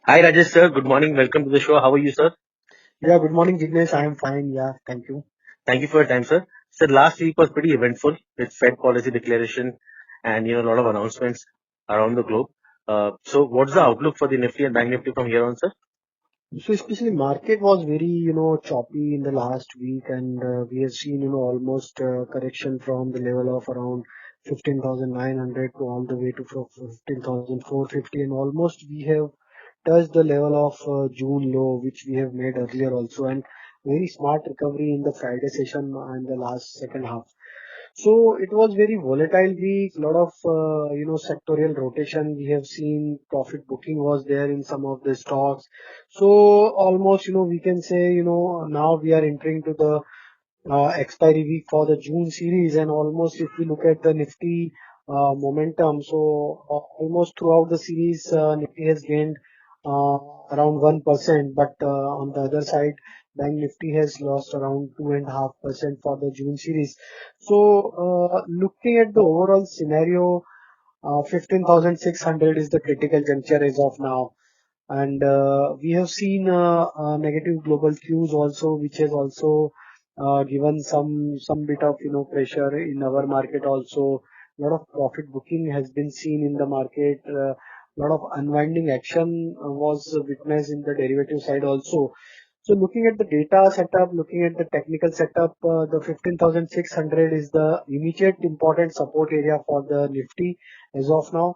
Hi Rajesh sir, good morning. Welcome to the show. How are you, sir? Yeah, good morning, Jignesh. I am fine. Yeah, thank you. Thank you for your time, sir. Sir, last week was pretty eventful with Fed policy declaration and a lot of announcements around the globe. So, what's the outlook for the Nifty and Bank Nifty from here on, sir? So especially market was very, choppy in the last week, and we have seen, almost correction from the level of around 15,900 to all the way to 15,450, and almost we have touched the level of June low, which we have made earlier also, and very smart recovery in the Friday session and the last second half. So it was very volatile week, lot of sectorial rotation. We have seen profit booking was there in some of the stocks. So almost we can say now we are entering to the expiry week for the June series, and almost if we look at the Nifty momentum, so almost throughout the series, Nifty has gained around 1%, but on the other side, Bank Nifty has lost around 2.5% for the June series. So looking at the overall scenario, 15,600 is the critical juncture as of now. And we have seen negative global cues also, which has also given some bit of pressure in our market also. A lot of profit booking has been seen in the market. A lot of unwinding action was witnessed in the derivative side also. So looking at the data setup, looking at the technical setup, the 15,600 is the immediate important support area for the Nifty as of now.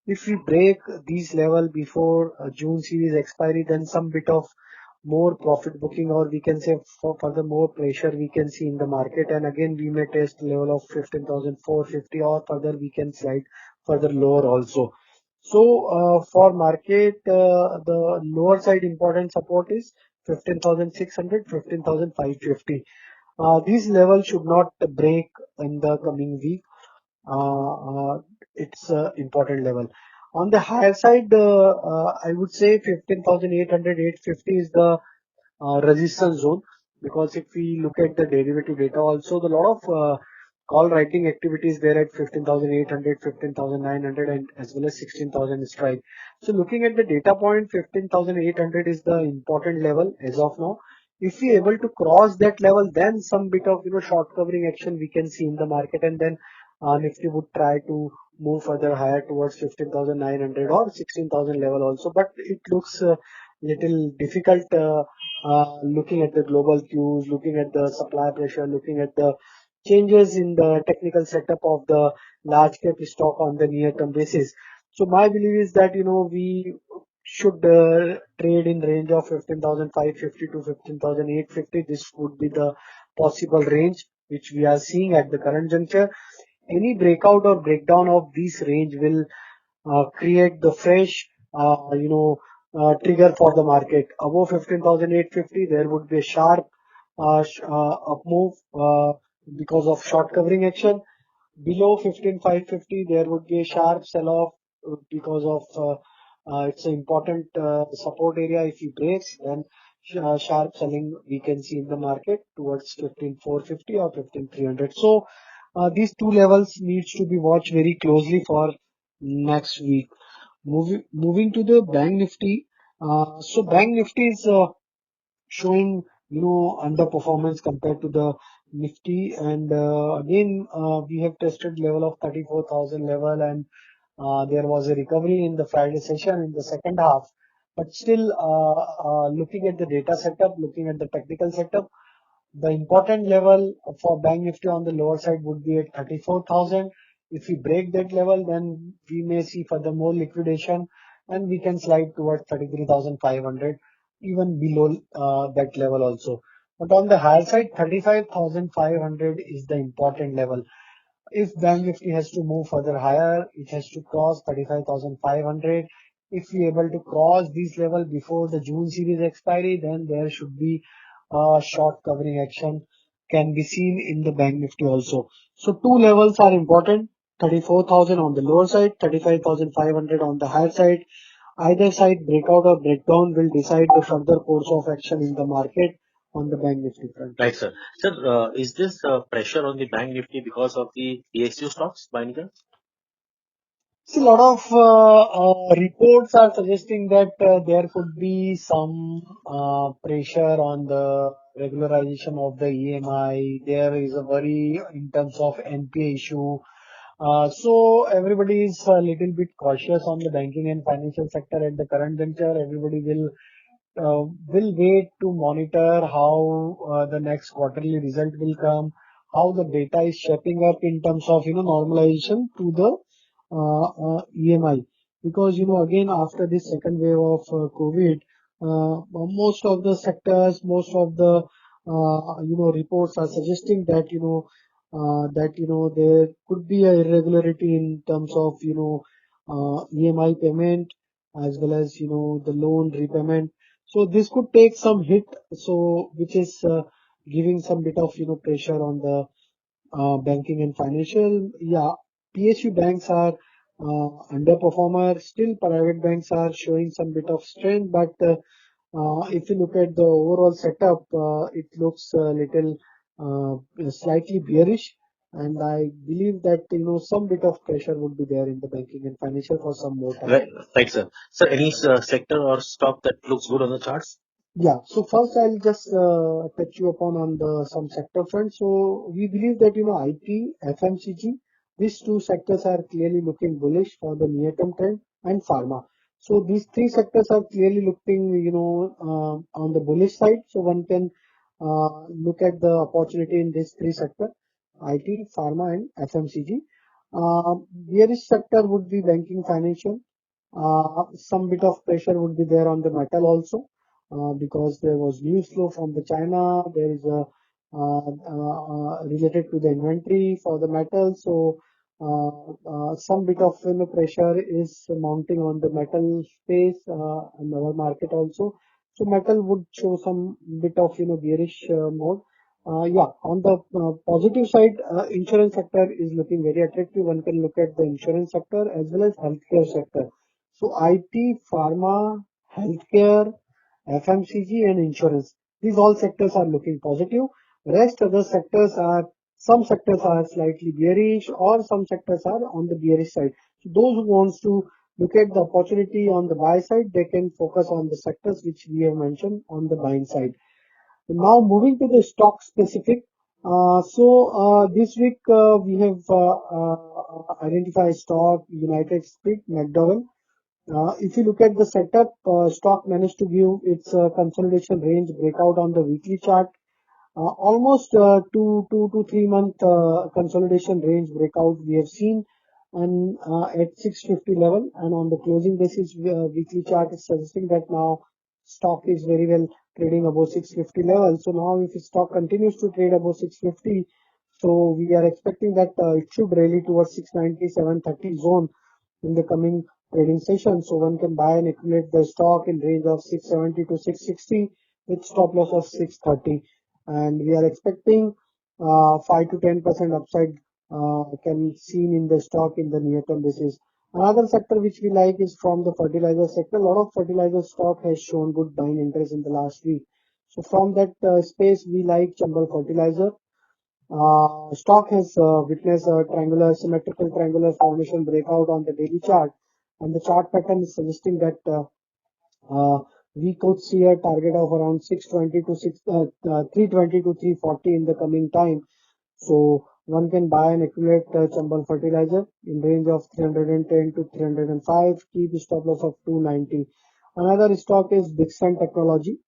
If we break these level before June series expiry, then some bit of more profit booking, or we can say for further more pressure we can see in the market, and again we may test level of 15,450, or further we can slide further lower also. So for market, the lower side important support is 15,600, 15,550. These levels should not break in the coming week. It's important level. On the higher side, I would say 15,800, 850 is the resistance zone, because if we look at the derivative data also, the lot of call writing activities there at 15,800, 15,900, and as well as 16,000 strike. So looking at the data point, 15,800 is the important level as of now. If we able to cross that level, then some bit of short covering action we can see in the market, and then Nifty would try to move further higher towards 15,900 or 16,000 level also. But it looks little difficult, looking at the global cues, looking at the supply pressure, looking at the changes in the technical setup of the large cap stock on the near term basis. So my belief is that we should trade in range of 15,550 to 15,850. This would be the possible range which we are seeing at the current juncture. Any breakout or breakdown of this range will create the fresh, trigger for the market. Above 15,850, there would be a sharp up move because of short covering action. Below 15,550, there would be a sharp sell-off because of it's an important support area. If it breaks, then sharp selling we can see in the market towards 15,450 or 15,300. So these two levels needs to be watched very closely for next week. Moving to the Bank Nifty. So Bank Nifty is showing underperformance compared to the Nifty, and again we have tested level of 34,000 level, and there was a recovery in the Friday session in the second half. But still, looking at the data setup, looking at the technical setup, the important level for Bank Nifty on the lower side would be at 34,000. If we break that level, then we may see further more liquidation, and we can slide towards 33,500, even below that level also. But on the higher side, 35,500 is the important level. If Bank Nifty has to move further higher, it has to cross 35,500. If we able to cross this level before the June series expiry, then there should be short covering action can be seen in the Bank Nifty also. So two levels are important: 34,000 on the lower side, 35,500 on the higher side. Either side breakout or breakdown will decide the further course of action in the market on the Bank Nifty front. Right, sir. Sir, is this pressure on the Bank Nifty because of the PSU stocks by any chance? See, a lot of reports are suggesting that there could be some pressure on the regularization of the EMI. There is a worry in terms of NPA issue. So everybody is a little bit cautious on the banking and financial sector at the current juncture. Everybody will wait to monitor how the next quarterly result will come, how the data is shaping up in terms of normalization to the EMI. Because again after this second wave of COVID, most of the sectors, most of the reports are suggesting that there could be a irregularity in terms of EMI payment as well as the loan repayment. So this could take some hit, so which is giving some bit of pressure on the banking and financial. Yeah, PSU banks are underperformer. Still, private banks are showing some bit of strength, but if you look at the overall setup, it looks a little slightly bearish. And I believe that some bit of pressure would be there in the banking and financial for some more time. Right, sir. Sir, any sector or stock that looks good on the charts? Yeah. So first I'll just touch you upon on the some sector front. So we believe that IT, FMCG, these two sectors are clearly looking bullish for the near-term trend, and pharma. So these three sectors are clearly looking on the bullish side. So one can look at the opportunity in these three sectors: IT, pharma, and FMCG. Bearish sector would be banking, financial. Some bit of pressure would be there on the metal also, because there was news flow from the China. There is a related to the inventory for the metal. So some bit of pressure is mounting on the metal space and our market also. So metal would show some bit of bearish mode. Yeah, on the positive side, insurance sector is looking very attractive. One can look at the insurance sector as well as healthcare sector. So IT, pharma, healthcare, FMCG and insurance. These all sectors are looking positive. Rest other sectors are, some sectors are slightly bearish or some sectors are on the bearish side. So those who wants to look at the opportunity on the buy side, they can focus on the sectors which we have mentioned on the buying side. Now moving to the stock specific. This week we have identified stock United Sprit, McDowell. If you look at the setup, stock managed to give its consolidation range breakout on the weekly chart. Almost 2 to 3 month consolidation range breakout we have seen, and at 650 level, and on the closing basis weekly chart is suggesting that now stock is very well trading above 650 level. So now if the stock continues to trade above 650, so we are expecting that it should rally towards 690 730 zone in the coming trading session. So one can buy and accumulate the stock in range of 670 to 660 with stop loss of 630, and we are expecting 5 to 10% upside can be seen in the stock in the near term basis. Another sector which we like is from the fertilizer sector. A lot of fertilizer stock has shown good buying interest in the last week. So from that space, we like Chambal Fertilizer. Stock has witnessed a symmetrical triangular formation breakout on the daily chart, and the chart pattern is suggesting that we could see a target of around 620 to 320 to 340 in the coming time. So one can buy and accumulate Chambal Fertilizer in range of 310 to 305. Keep stop loss of 290. Another stock is Dixon Technology.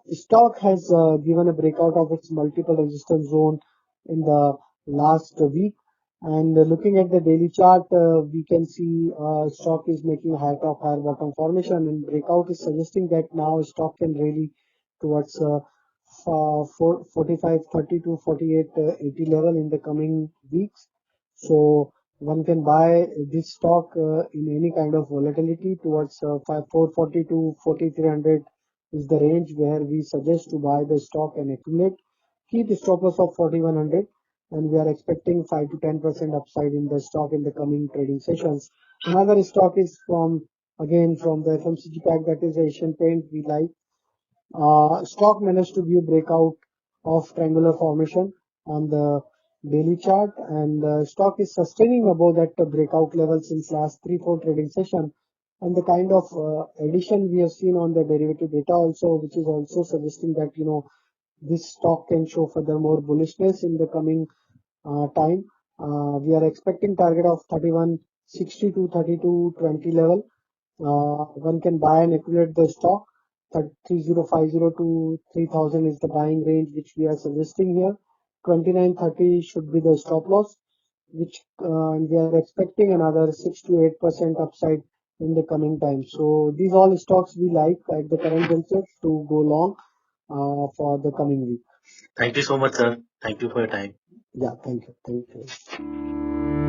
Stock has given a breakout of its multiple resistance zone in the last week. And looking at the daily chart, we can see stock is making a high top, higher bottom formation, and breakout is suggesting that now stock can really towards 4530 to 4880 level in the coming weeks. So one can buy this stock in any kind of volatility towards 440 to 4300 is the range where we suggest to buy the stock and accumulate. Keep the stop loss of 4100, and we are expecting 5 to 10% upside in the stock in the coming trading sessions. Another stock is again from the FMCG pack, that is Asian Paint. We like stock managed to view breakout of triangular formation on the daily chart, and the stock is sustaining above that breakout level since last 3-4 trading session. And the kind of addition we have seen on the derivative data also, which is also suggesting that this stock can show further more bullishness in the coming time. We are expecting target of 3160 to 3220 level. One can buy and accumulate the stock. 3050 to 3000 is the buying range which we are suggesting here. 2930 should be the stop loss, which we are expecting another 6 to 8% upside in the coming time. So these all stocks we like at the current juncture to go long for the coming week. Thank you so much, sir. Thank you for your time. Yeah, thank you. Thank you.